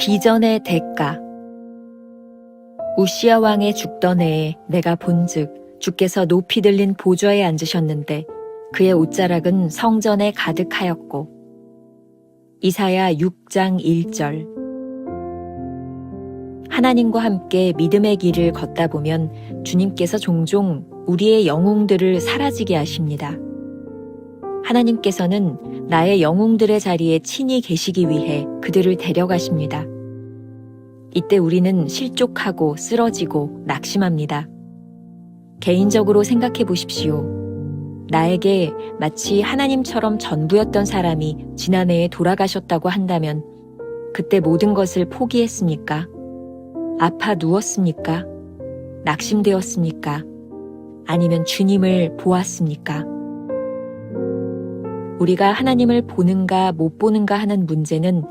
비전의 대가. 우시야 왕의 죽던 해에 내가 본즉 주께서 높이 들린 보좌에 앉으셨는데 그의 옷자락은 성전에 가득하였고. 이사야 6장 1절. 하나님과 함께 믿음의 길을 걷다 보면 주님께서 종종 우리의 영웅들을 사라지게 하십니다. 하나님께서는 나의 영웅들의 자리에 친히 계시기 위해 그들을 데려가십니다. 이때 우리는 실족하고 쓰러지고 낙심합니다. 개인적으로 생각해 보십시오. 나에게 마치 하나님처럼 전부였던 사람이 지난해에 돌아가셨다고 한다면 그때 모든 것을 포기했습니까? 아파 누웠습니까? 낙심되었습니까? 아니면 주님을 보았습니까? 우리가 하나님을 보는가 못 보는가 하는 문제는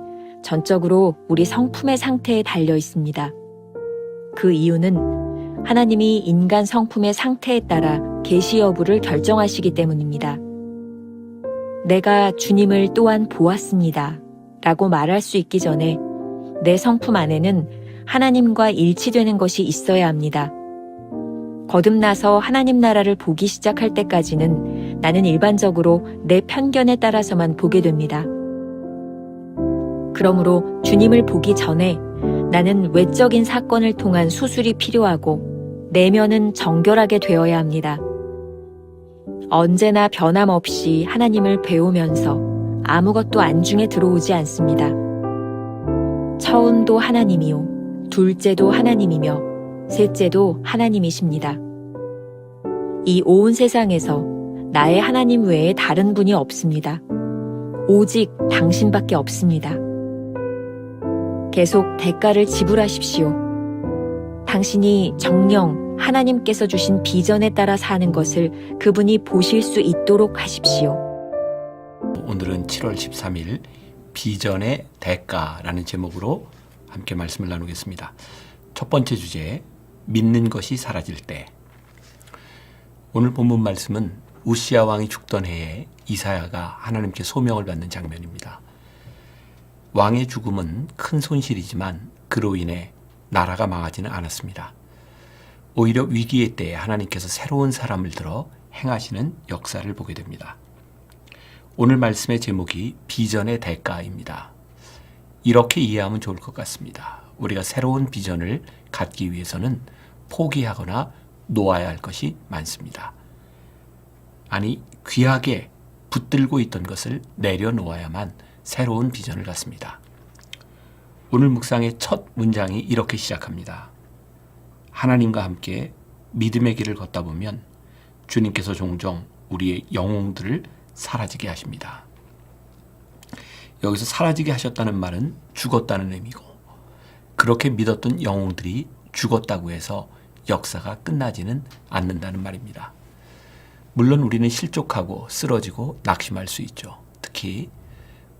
전적으로 우리 성품의 상태에 달려 있습니다. 그 이유는 하나님이 인간 성품의 상태에 따라 계시 여부를 결정하시기 때문입니다. 내가 주님을 또한 보았습니다. 라고 말할 수 있기 전에 내 성품 안에는 하나님과 일치되는 것이 있어야 합니다. 거듭나서 하나님 나라를 보기 시작할 때까지는 나는 일반적으로 내 편견에 따라서만 보게 됩니다. 그러므로 주님을 보기 전에 나는 외적인 사건을 통한 수술이 필요하고 내면은 정결하게 되어야 합니다. 언제나 변함없이 하나님을 배우면서 아무것도 안중에 들어오지 않습니다. 처음도 하나님이요, 둘째도 하나님이며 셋째도 하나님이십니다. 이 온 세상에서 나의 하나님 외에 다른 분이 없습니다. 오직 당신밖에 없습니다. 계속 대가를 지불하십시오. 당신이 정녕 하나님께서 주신 비전에 따라 사는 것을 그분이 보실 수 있도록 하십시오. 오늘은 7월 13일 비전의 대가라는 제목으로 함께 말씀을 나누겠습니다. 첫 번째 주제, 믿는 것이 사라질 때. 오늘 본문 말씀은 우시야 왕이 죽던 해에 이사야가 하나님께 소명을 받는 장면입니다. 왕의 죽음은 큰 손실이지만 그로 인해 나라가 망하지는 않았습니다. 오히려 위기의 때에 하나님께서 새로운 사람을 들어 행하시는 역사를 보게 됩니다. 오늘 말씀의 제목이 비전의 대가입니다. 이렇게 이해하면 좋을 것 같습니다. 우리가 새로운 비전을 갖기 위해서는 포기하거나 놓아야 할 것이 많습니다. 아니, 귀하게 붙들고 있던 것을 내려놓아야만 새로운 비전을 갖습니다. 오늘 묵상의 첫 문장이 이렇게 시작합니다. 하나님과 함께 믿음의 길을 걷다 보면 주님께서 종종 우리의 영웅들을 사라지게 하십니다. 여기서 사라지게 하셨다는 말은 죽었다는 의미고, 그렇게 믿었던 영웅들이 죽었다고 해서 역사가 끝나지는 않는다는 말입니다. 물론 우리는 실족하고 쓰러지고 낙심할 수 있죠. 특히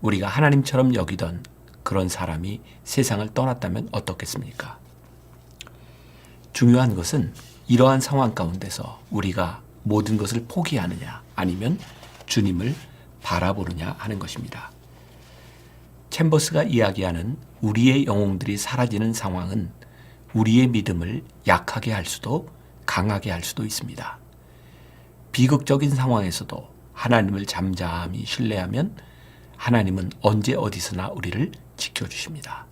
우리가 하나님처럼 여기던 그런 사람이 세상을 떠났다면 어떻겠습니까? 중요한 것은 이러한 상황 가운데서 우리가 모든 것을 포기하느냐 아니면 주님을 바라보느냐 하는 것입니다. 챔버스가 이야기하는 우리의 영웅들이 사라지는 상황은 우리의 믿음을 약하게 할 수도 강하게 할 수도 있습니다. 비극적인 상황에서도 하나님을 잠잠히 신뢰하면 하나님은 언제 어디서나 우리를 지켜주십니다.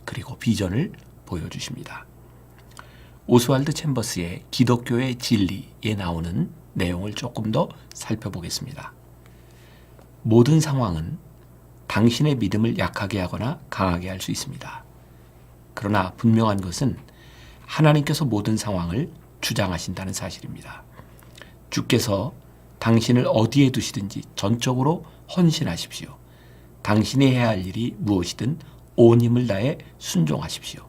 그리고 비전을 보여주십니다. 오스왈드 챔버스의 기독교의 진리에 나오는 내용을 조금 더 살펴보겠습니다. 모든 상황은 당신의 믿음을 약하게 하거나 강하게 할 수 있습니다. 그러나 분명한 것은 하나님께서 모든 상황을 주장하신다는 사실입니다. 주께서 당신을 어디에 두시든지 전적으로 헌신하십시오. 당신이 해야 할 일이 무엇이든 온 힘을 다해 순종하십시오.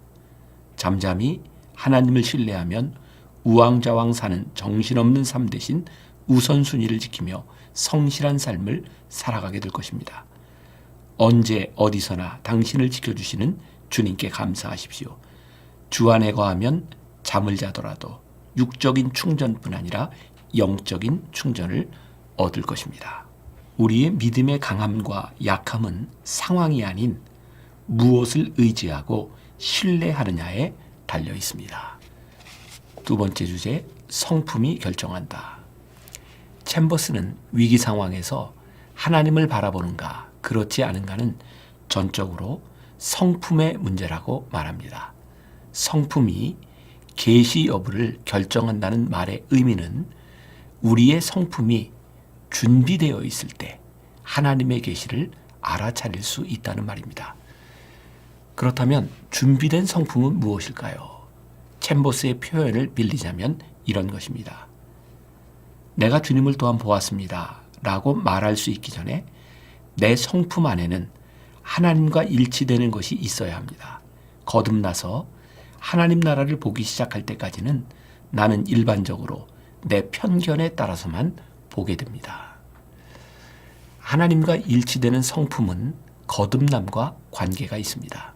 잠잠히 하나님을 신뢰하면 우왕좌왕 사는 정신없는 삶 대신 우선순위를 지키며 성실한 삶을 살아가게 될 것입니다. 언제 어디서나 당신을 지켜주시는 주님께 감사하십시오. 주 안에 거하면 잠을 자더라도 육적인 충전뿐 아니라 영적인 충전을 얻을 것입니다. 우리의 믿음의 강함과 약함은 상황이 아닌 무엇을 의지하고 신뢰하느냐에 달려 있습니다. 두 번째 주제, 성품이 결정한다. 챔버스는 위기 상황에서 하나님을 바라보는가 그렇지 않은가는 전적으로 성품의 문제라고 말합니다. 성품이 계시 여부를 결정한다는 말의 의미는 우리의 성품이 준비되어 있을 때 하나님의 계시를 알아차릴 수 있다는 말입니다. 그렇다면 준비된 성품은 무엇일까요? 챔버스의 표현을 빌리자면 이런 것입니다. 내가 주님을 또한 보았습니다 라고 말할 수 있기 전에 내 성품 안에는 하나님과 일치되는 것이 있어야 합니다. 거듭나서 하나님 나라를 보기 시작할 때까지는 나는 일반적으로 내 편견에 따라서만 보게 됩니다. 하나님과 일치되는 성품은 거듭남과 관계가 있습니다.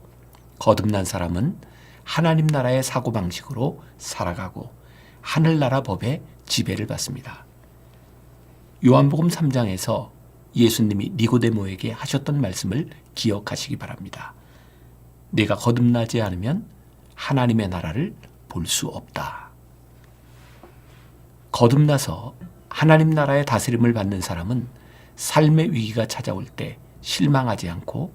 거듭난 사람은 하나님 나라의 사고방식으로 살아가고 하늘나라 법의 지배를 받습니다. 요한복음 3장에서 예수님이 니고데모에게 하셨던 말씀을 기억하시기 바랍니다. 내가 거듭나지 않으면 하나님의 나라를 볼 수 없다. 거듭나서 하나님 나라의 다스림을 받는 사람은 삶의 위기가 찾아올 때 실망하지 않고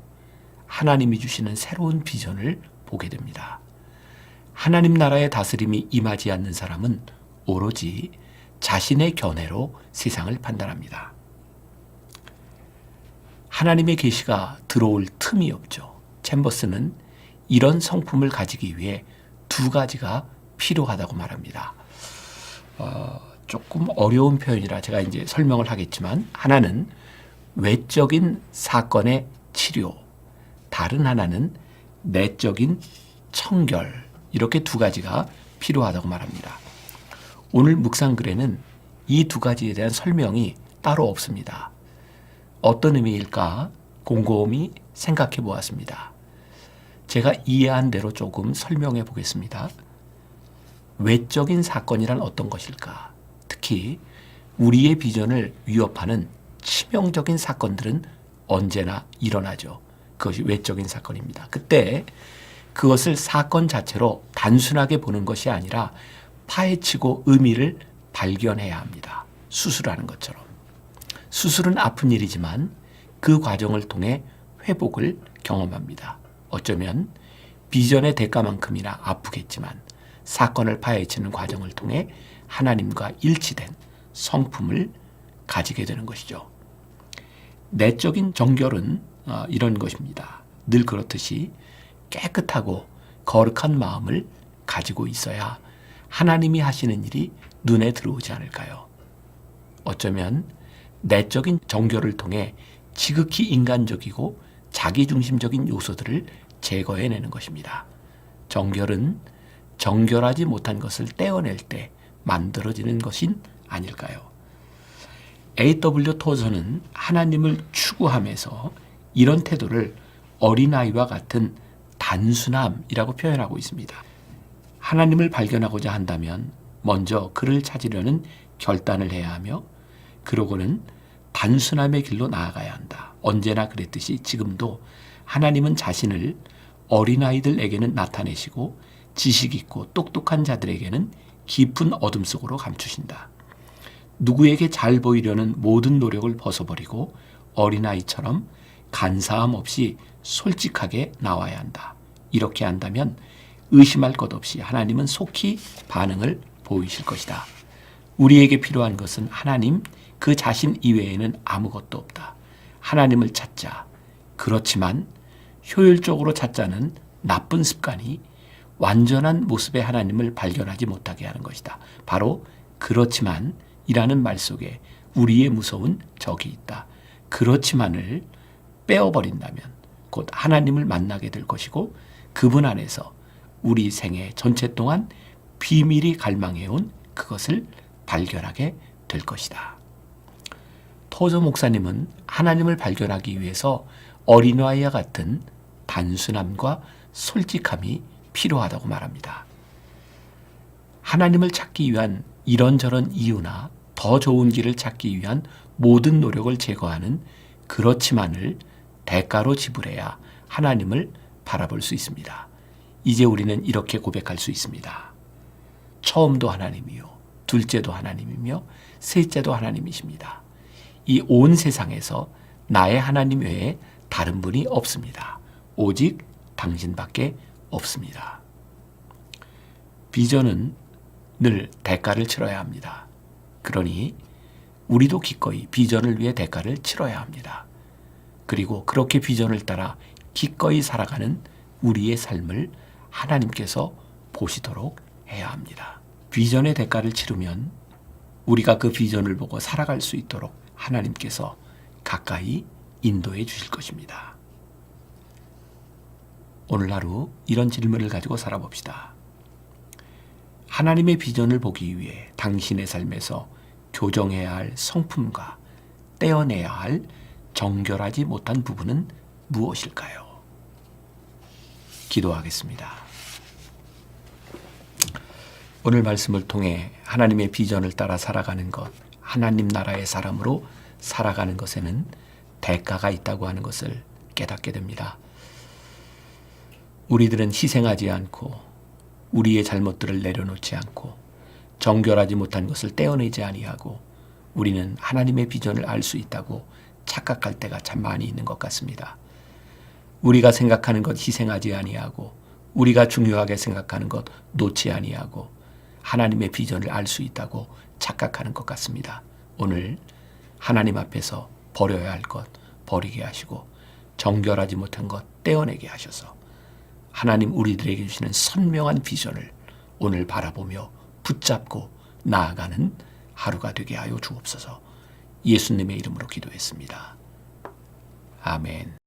하나님이 주시는 새로운 비전을 보게 됩니다. 하나님 나라의 다스림이 임하지 않는 사람은 오로지 자신의 견해로 세상을 판단합니다. 하나님의 계시가 들어올 틈이 없죠. 챔버스는 이런 성품을 가지기 위해 두 가지가 필요하다고 말합니다. 조금 어려운 표현이라 제가 이제 설명을 하겠지만, 하나는 외적인 사건의 치료, 다른 하나는 내적인 청결, 이렇게 두 가지가 필요하다고 말합니다. 오늘 묵상글에는 이 두 가지에 대한 설명이 따로 없습니다. 어떤 의미일까 곰곰이 생각해 보았습니다. 제가 이해한 대로 조금 설명해 보겠습니다. 외적인 사건이란 어떤 것일까? 특히 우리의 비전을 위협하는 치명적인 사건들은 언제나 일어나죠. 그것이 외적인 사건입니다. 그때 그것을 사건 자체로 단순하게 보는 것이 아니라 파헤치고 의미를 발견해야 합니다. 수술하는 것처럼. 수술은 아픈 일이지만 그 과정을 통해 회복을 경험합니다. 어쩌면 비전의 대가만큼이나 아프겠지만 사건을 파헤치는 과정을 통해 하나님과 일치된 성품을 가지게 되는 것이죠. 내적인 정결은 이런 것입니다. 늘 그렇듯이 깨끗하고 거룩한 마음을 가지고 있어야 하나님이 하시는 일이 눈에 들어오지 않을까요? 어쩌면 내적인 정결을 통해 지극히 인간적이고 자기중심적인 요소들을 제거해내는 것입니다. 정결은 정결하지 못한 것을 떼어낼 때 만들어지는 것인 아닐까요? A.W. 토저는 하나님을 추구하면서 이런 태도를 어린아이와 같은 단순함이라고 표현하고 있습니다. 하나님을 발견하고자 한다면 먼저 그를 찾으려는 결단을 해야 하며, 그러고는 단순함의 길로 나아가야 한다. 언제나 그랬듯이 지금도 하나님은 자신을 어린아이들에게는 나타내시고 지식 있고 똑똑한 자들에게는 깊은 어둠 속으로 감추신다. 누구에게 잘 보이려는 모든 노력을 벗어버리고 어린아이처럼 간사함 없이 솔직하게 나와야 한다. 이렇게 한다면 의심할 것 없이 하나님은 속히 반응을 보이실 것이다. 우리에게 필요한 것은 하나님 그 자신 이외에는 아무것도 없다. 하나님을 찾자. 그렇지만 효율적으로 찾자는 나쁜 습관이 완전한 모습의 하나님을 발견하지 못하게 하는 것이다. 바로 그렇지만 이라는 말 속에 우리의 무서운 적이 있다. 그렇지만을 빼어버린다면 곧 하나님을 만나게 될 것이고, 그분 안에서 우리 생애 전체 동안 비밀이 갈망해온 그것을 발견하게 될 것이다. 토저 목사님은 하나님을 발견하기 위해서 어린아이와 같은 단순함과 솔직함이 필요하다고 말합니다. 하나님을 찾기 위한 이런저런 이유나 더 좋은 길을 찾기 위한 모든 노력을 제거하는 그렇지만을 대가로 지불해야 하나님을 바라볼 수 있습니다. 이제 우리는 이렇게 고백할 수 있습니다. 처음도 하나님이요, 둘째도 하나님이며 셋째도 하나님이십니다. 이 온 세상에서 나의 하나님 외에 다른 분이 없습니다. 오직 당신밖에 없습니다. 비전은 늘 대가를 치러야 합니다. 그러니 우리도 기꺼이 비전을 위해 대가를 치러야 합니다. 그리고 그렇게 비전을 따라 기꺼이 살아가는 우리의 삶을 하나님께서 보시도록 해야 합니다. 비전의 대가를 치르면 우리가 그 비전을 보고 살아갈 수 있도록 하나님께서 가까이 인도해 주실 것입니다. 오늘 하루 이런 질문을 가지고 살아봅시다. 하나님의 비전을 보기 위해 당신의 삶에서 교정해야 할 성품과 떼어내야 할 정결하지 못한 부분은 무엇일까요? 기도하겠습니다. 오늘 말씀을 통해 하나님의 비전을 따라 살아가는 것, 하나님 나라의 사람으로 살아가는 것에는 대가가 있다고 하는 것을 깨닫게 됩니다. 우리들은 희생하지 않고 우리의 잘못들을 내려놓지 않고 정결하지 못한 것을 떼어내지 아니하고 우리는 하나님의 비전을 알 수 있다고 착각할 때가 참 많이 있는 것 같습니다. 우리가 생각하는 것 희생하지 아니하고 우리가 중요하게 생각하는 것 놓지 아니하고 하나님의 비전을 알 수 있다고 착각하는 것 같습니다. 오늘 하나님 앞에서 버려야 할 것 버리게 하시고 정결하지 못한 것 떼어내게 하셔서 하나님 우리들에게 주시는 선명한 비전을 오늘 바라보며 붙잡고 나아가는 하루가 되게 하여 주옵소서. 예수님의 이름으로 기도했습니다. 아멘.